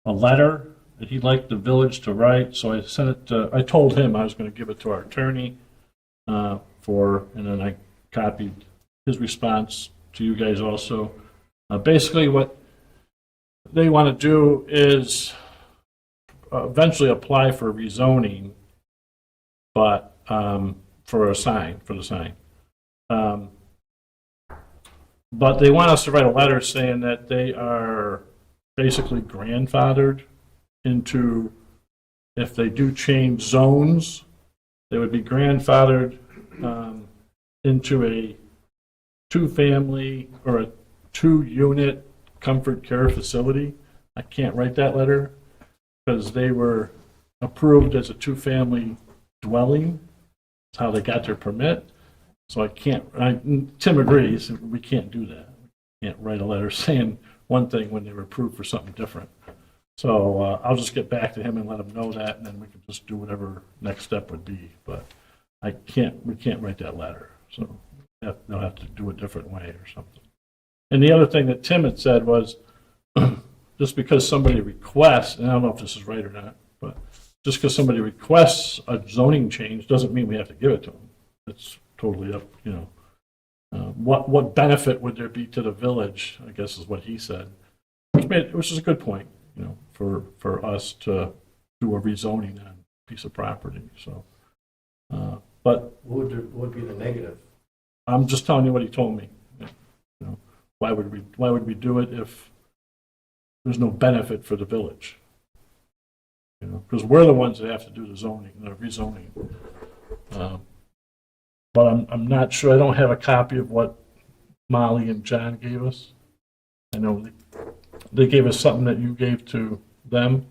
a letter that he'd like the village to write. So I sent it to, I told him I was going to give it to our attorney and then I copied his response to you guys also. Basically what they want to do is eventually apply for rezoning, but for the sign. But they want us to write a letter saying that they are basically grandfathered into, if they do change zones, they would be grandfathered into a two-family or a two-unit comfort care facility. I can't write that letter because they were approved as a two-family dwelling. That's how they got their permit. So I can't, Tim agrees, we can't do that. We can't write a letter saying one thing when they were approved for something different. So I'll just get back to him and let him know that, and then we can just do whatever next step would be. But we can't write that letter. So they'll have to do a different way or something. And the other thing that Tim had said was, just because somebody requests, and I don't know if this is right or not, but just because somebody requests a zoning change doesn't mean we have to give it to them. It's totally up, what benefit would there be to the village, I guess is what he said, which is a good point, for us to do a rezoning on a piece of property, so. But What would be the negative? I'm just telling you what he told me. why would we do it if there's no benefit for the village? You know, because we're the ones that have to do the zoning, the rezoning. But I'm not sure, I don't have a copy of what Molly and John gave us. I know they gave us something that you gave to them,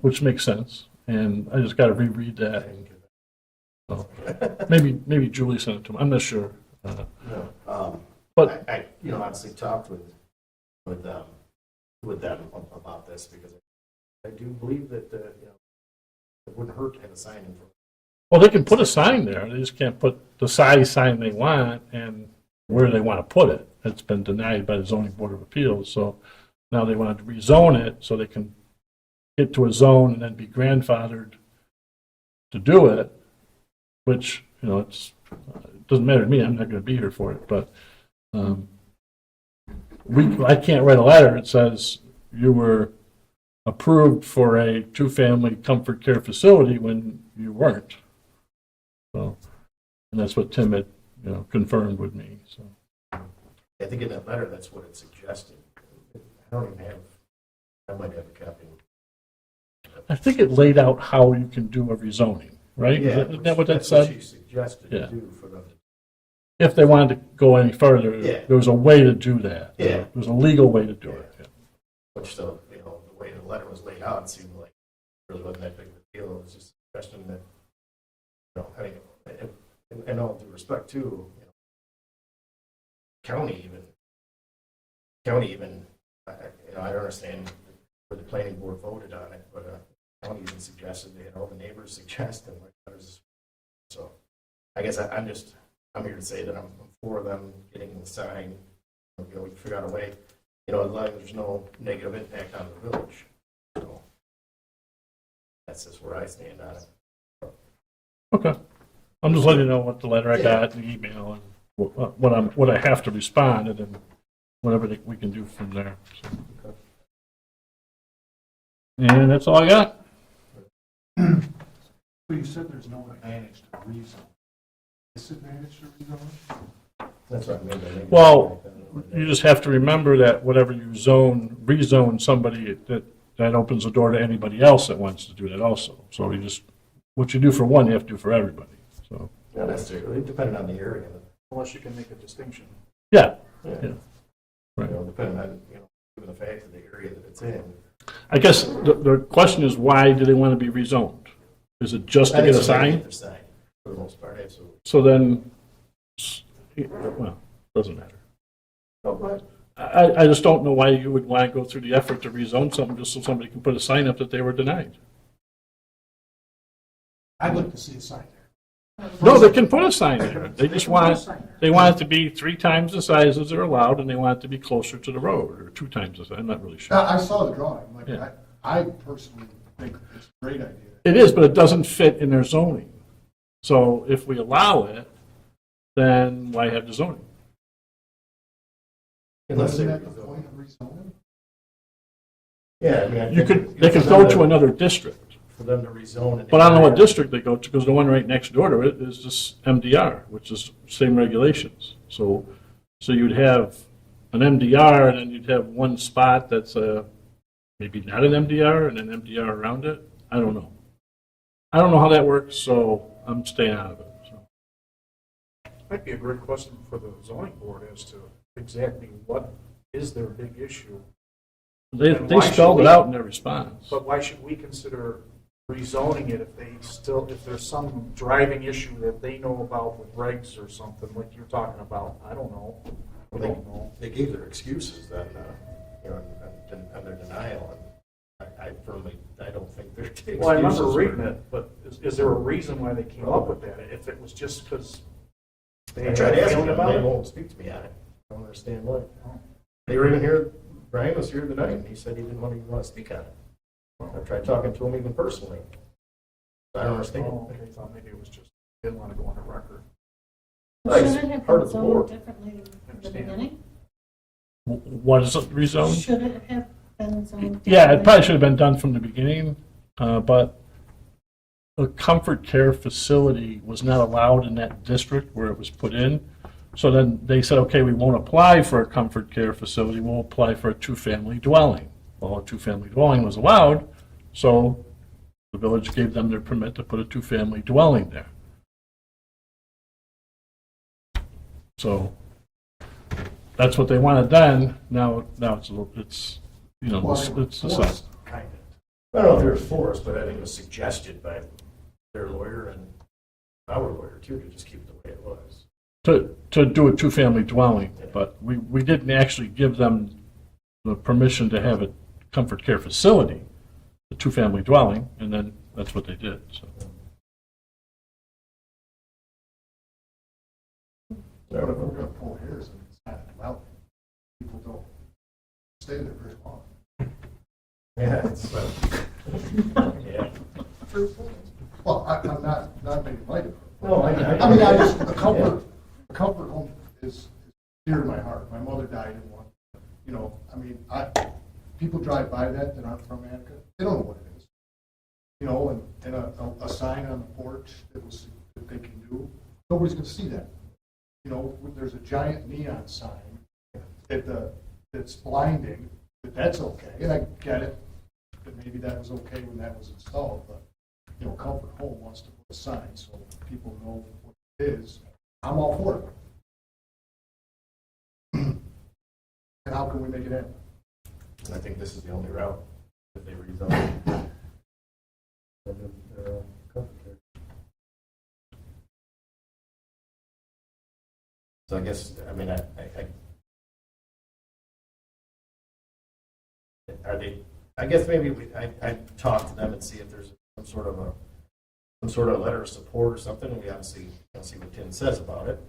which makes sense, and I just gotta reread that. So, maybe Julie sent it to me, I'm not sure. But I honestly talked with them about this because I do believe that, it wouldn't hurt to have a sign in front. well, they can put a sign there, they just can't put the size sign they want and where they want to put it. It's been denied by the zoning board of appeals, so now they want to rezone it so they can get to a zone and then be grandfathered to do it, which, it doesn't matter to me, I'm not going to be here for it, but I can't write a letter that says you were approved for a two-family comfort care facility when you weren't. So, and that's what Tim had, confirmed with me, so. I think in that letter, that's what it suggested. I don't even have, I might have a copy. I think it laid out how you can do a rezoning, right? Isn't that what that That's what said? she suggested Yeah. to do for them. If they wanted to go any further, Yeah. there was a way to do that. Yeah. There was a legal way to do it. Yeah. Which, the way the letter was laid out, it seemed like it really wasn't that big of a deal. It was just a question that, I think, and all due respect too, county even, I understand where the planning board voted on it, but county even suggested, they had all the neighbors suggest, and so I guess I'm here to say that I'm for them getting the sign. We figure out a way, as long as there's no negative impact on the village. So that's just where I stand on it. Okay. I'm just letting you know what the letter I got, the email, and what I have to respond, and then whatever we can do from there. So. And that's all I got. But you said there's no advantage to rezone. Disadvantage to rezone? That's what I mean. Well, you just have to remember that whatever you rezone somebody, that opens the door to anybody else that wants to do that also. So what you do for one, you have to do for everybody. So. Not necessarily, depending on the area. Unless you can make a distinction. Yeah. Yeah. Right. Depending on, given the fact of the area that it's in. I guess the question is, why do they want to be rezoned? Is it just to get a sign? For the most part, absolutely. So then, well, doesn't matter. No, but I just don't know why you would want to go through the effort to rezone something just so somebody can put a sign up that they were denied. I'd like to see a sign there. No, they can put a sign there. They just want it to be 3 times the size as they're allowed, and they want it to be closer to the road, or 2 times the size. I'm not really sure. I saw the drawing, Yeah. I personally think it's a great idea. It is, but it doesn't fit in their zoning. So if we allow it, then why have the zoning? unless Isn't they. that the point of rezoning? Yeah, I mean, They could go to another district. For them to rezone. an But I don't know what area. district they go to, because the one right next door to it is just MDR, which is same regulations. So you'd have an MDR, and then you'd have one spot that's maybe not an MDR, and an MDR around it. I don't know. I don't know how that works, so I'm staying out of it. So. Might be a great question for the zoning board as to exactly what is their big issue. They And why spelled should it we- out in their response. But why should we consider rezoning it if there's some driving issue that they know about with regs or something like you're talking about? I don't know. I don't know. They gave their excuses then, and their denial, and I don't think they're excuses. Well, I remember reading it, but is there a reason why they came up with that? If it was just because they I had tried a asking feeling them, about they it? won't speak to me on it. I don't understand why. They were even here, Brian was here tonight, and he said he didn't want to speak on it. I tried talking to him even personally. I don't understand. Oh, okay, I thought maybe it was just, didn't want to go on the record. It's Should it have part been of the zoned board. differently from the Understand. beginning? What is it, rezoned? Should it have been zoned differently? Yeah, it probably should have been done from the beginning, but a comfort care facility was not allowed in that district where it was put in. So then they said, okay, we won't apply for a comfort care facility, we'll apply for a two-family dwelling. Well, a two-family dwelling was allowed, so the village gave them their permit to put a two-family dwelling there. So that's what they wanted then. Now it's a little, it's, you know, it's the same. Kind of. I don't know if it was forced, but I think it was suggested by their lawyer and our lawyer too, to just keep it the way it was. To do a two-family dwelling, but we didn't actually give them the permission to have a comfort care facility, a two-family dwelling, and then that's what they did, so. But if we're gonna pull hairs and it's not a dwelling, people don't stay there very long. Yeah, it's, yeah. Well, I'm not making light of it. No, I mean, I just, a comfort home is dear to my heart. My mother died in one. You know, I mean, people drive by that aren't from Attica, they don't know what it is. You know, and a sign on the porch that they can do, nobody's gonna see that. You know, there's a giant neon sign that's blinding, but that's okay, and I get it, that maybe that was okay when that was installed, but, you know, Comfort Home wants to put a sign so people know what it is. I'm all for it. And how can we make it happen? I think this is the only route that they rezone. So I guess, I mean, are they, I guess maybe I talk to them and see if there's some sort of letter of support or something. We obviously don't see what Tim says about it,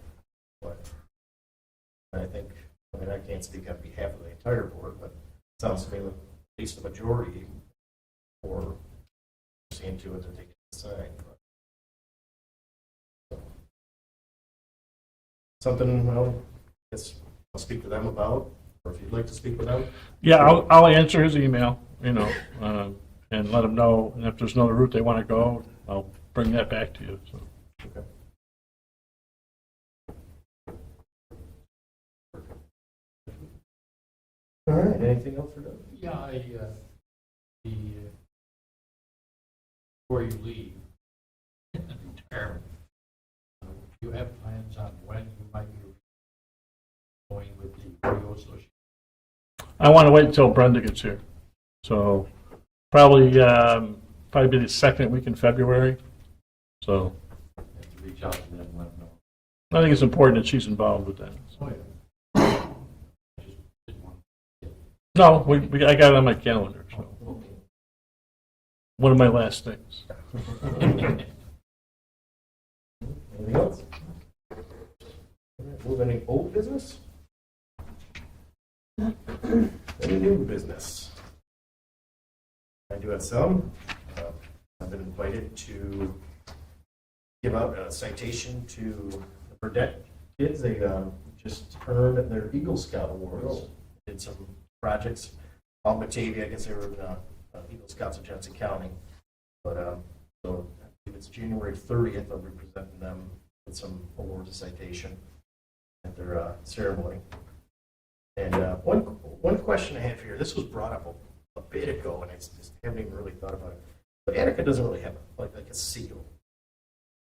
but I think, I mean, I can't speak on behalf of the entire board, but it sounds to me like at least the majority or seeing to it that they get the sign. Something, well, I guess I'll speak to them about, or if you'd like to speak with them. Yeah, I'll answer his email, you know, and let him know, and if there's another route they want to go, I'll bring that back to you, so. Okay. All right, anything else for Doug? Yeah, before you leave, retirement, do you have plans on when you might be going with the radio association? I want to wait until Brenda gets here, so probably be the second week in February, so Have to reach out to them and let them know. I think it's important that she's involved with that. Oh, yeah. I just didn't want No, I got it on my calendar, so one of my last things. Anything else? All right, move any old business? Any new business? I do have some. I've been invited to give out a citation to the Burdette kids. They just earned their Eagle Scout Awards. Did some projects out in Batavia. I guess they were in Eagle Scouts of Johnson County. But so I believe it's January 30th. I'll be presenting them with some awards and citation at their ceremony. And one question I have here, this was brought up a bit ago, and I just haven't even really thought about it. But Attica doesn't really have like a seal.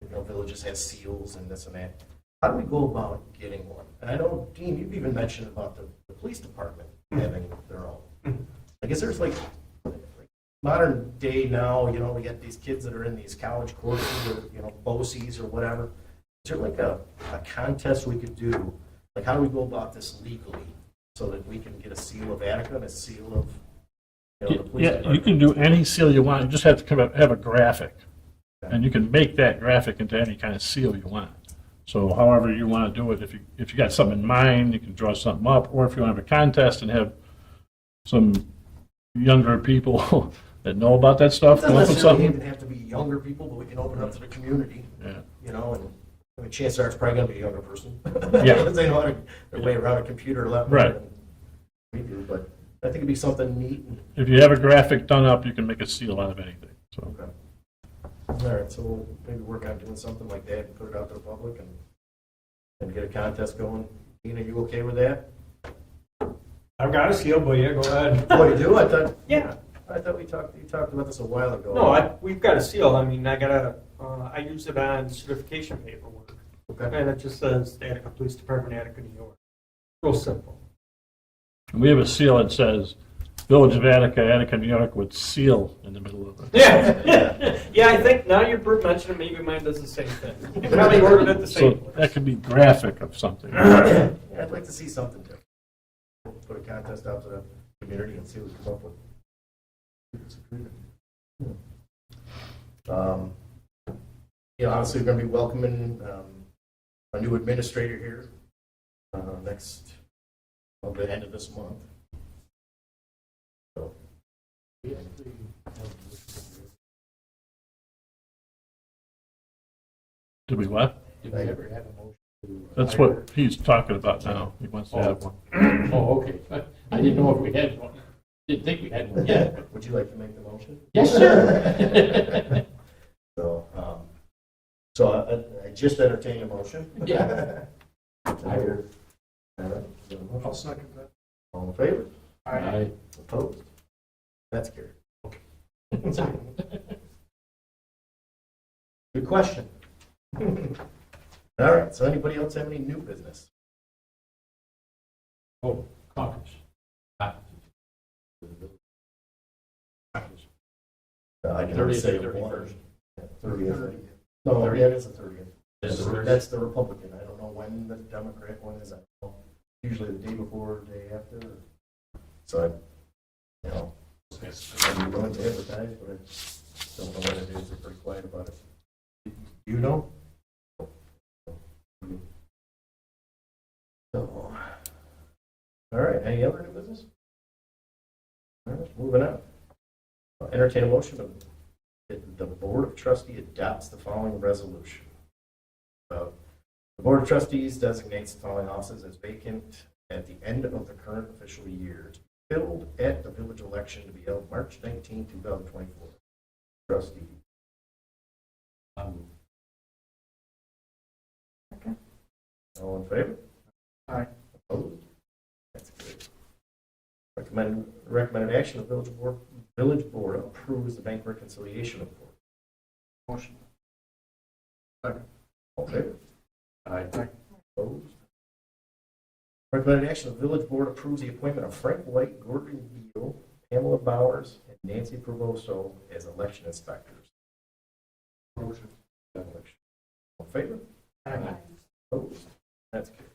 You know, villages have seals and this and that. How do we go about getting one? And I know, Dean, you've even mentioned about the police department having their own. I guess there's like modern day now, you know, we get these kids that are in these college courses or, you know, BOCES or whatever. Is there like a contest we could do? Like, how do we go about this legally so that we can get a seal of Attica and a seal of, you know, the police Yeah, department? you can do any seal you want, you just have to come up, have a graphic, and you can make that graphic into any kind of seal you want. So however you want to do it, if you got something in mind, you can draw something up, or if you want to have a contest and have some younger people that know about that It stuff, doesn't come up with necessarily something. even have to be younger people, but we can open it up to the community, Yeah. you know, and I mean, chances are it's probably going to be a younger person. Yeah. Because they know how to their way around a computer a lot better Right. than we do, but I think it'd be something neat. And, If you have a graphic done up, you can make a seal out of anything, so. okay. All right, so we'll maybe work on doing something like that and put it out to the public and and get a contest going. Dean, are you okay with that? I've got a seal, but yeah, go ahead. Oh, you do? I thought, Yeah. I thought you talked about this a while ago. No, we've got a seal. I mean, I use it on certification paperwork. Okay. And it just says Attica Police Department, Attica, New York. Real simple. We have a seal that says Village of Attica, Attica, New York, with seal in the middle of it. Yeah. Yeah, I think now you're mentioning, maybe mine does the same thing. You probably ordered it the same So place. that could be graphic of something. Yeah, I'd like to see something different. Put a contest out to the community and see what we come up with. Obviously, we're going to be welcoming a new administrator here next, the end of this month. So, We actually have Did we what? Did we ever have a motion to? That's hire- what he's talking about now. He wants to have one. Oh, okay. I didn't know if we had one. Didn't think we had one yet. but- would you like to make the motion? Yes, sir. So I just entertained a motion. Yeah. All right. I'll second that. All in favor? Aye. Opposed? That's carried. Good question. All right, so anybody else have any new business? Oh, caucus. Caucus. I can 30th only say and 31st. 31st. 30th. No, yeah, it is the 30th. Is it the 30th? That's the Republican. I don't know when the Democrat one is. I don't know. Usually the day before, or day after. So, I'm willing to advertise, but I don't know when it is. They're pretty quiet about it. You know? So, all right, any other new business? All right, moving on. I'll entertain a motion that the Board of Trustees adopts the following resolution. The Board of Trustees designates the following offices as vacant at the end of the current official year, to be filled at the village election to be held March 19, 2024. Trustee. All in favor? Aye. Opposed? That's good. Recommended action, the village board approves the bank reconciliation report. Motion. All in favor? Aye. Opposed? Recommended action, the village board approves the appointment of Frank White, Gordon Beal, Pamela Bowers, and Nancy Provoso as election inspectors. Motion. All in favor? Aye. Opposed? That's good.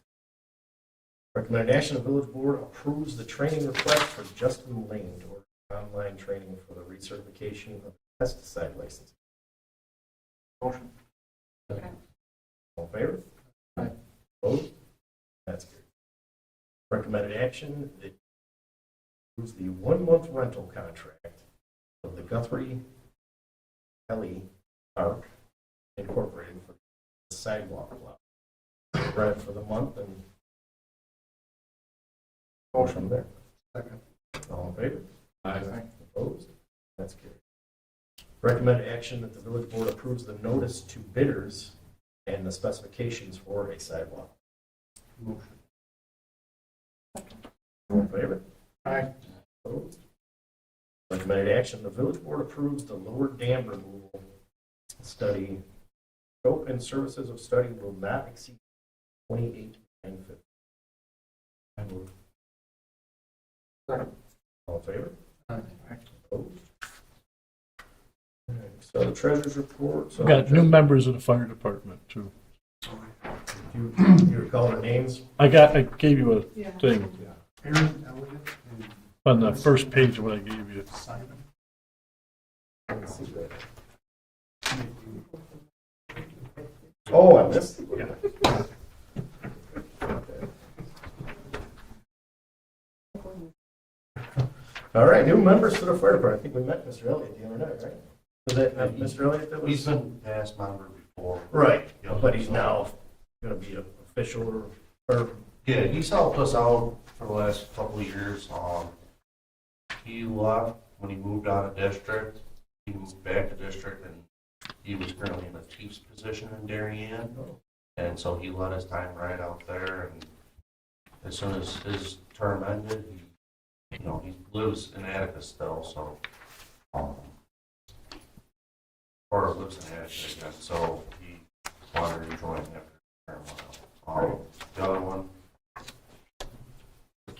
Recommended action, the village board approves the training request for Justin Lane to order online training for the recertification of pesticide license. Motion. All in favor? Aye. Opposed? That's good. Recommended action, it approves the 1-month rental contract of the Guthrie Kelly Park Incorporated for the sidewalk lot. Rent for the month and motion there. Second. All in favor? Aye. Opposed? That's good. Recommended action that the village board approves the notice to bidders and the specifications for a sidewalk. Motion. All in favor? Aye. Opposed? Recommended action, the village board approves the lower dam removal study. Scope and services of study will not exceed $28,950. I move. Second. All in favor? Aye. Opposed? All right, so the treasurer's report. So We've got new members of the fire department too. You recall the names? I gave you a thing Aaron Elliott and on the first page of what I gave you. Simon. Let me see that. Oh, I missed it. Yeah. All right, new members to the fire department. I think we met Mr. Elliott the other night, right? Was that Mr. Elliott that was? He's been past member before. Right, but he's now going to be an official or Yeah, he's helped us out for the last couple of years. He left when he moved out of district. He moved back to district, and he was currently in a chief's position in Darien. And so he let his time ride out there, and as soon as his term ended, he lives in Attica still, so, or lives in Attica again, so he wanted to join after the term went out. The other one,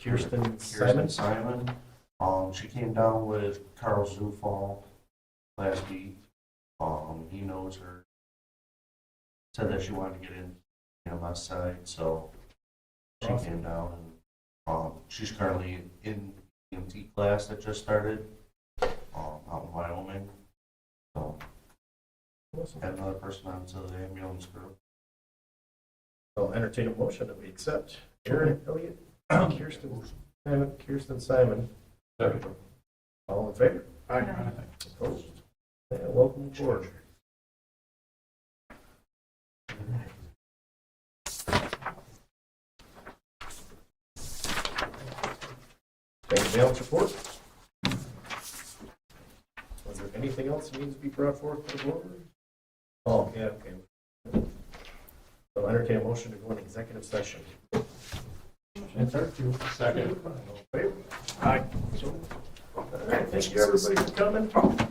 Kirsten Kirsten Simon. Simon, she came down with Carl Zufall last week. He knows her. Said that she wanted to get in EMS side, so she came down and, she's currently in EMT class that just started, out in Wyoming. So, had another person onto the ambulance group. I'll entertain a motion that we accept Aaron Elliott, Kirsten Simon. All in favor? Aye. Opposed? And welcome aboard. Balance report. Was there anything else that needs to be brought forth to the board? Oh, yeah, okay. So entertain a motion to go into executive session. Second. All in favor? Aye. All right, thank you everybody for coming.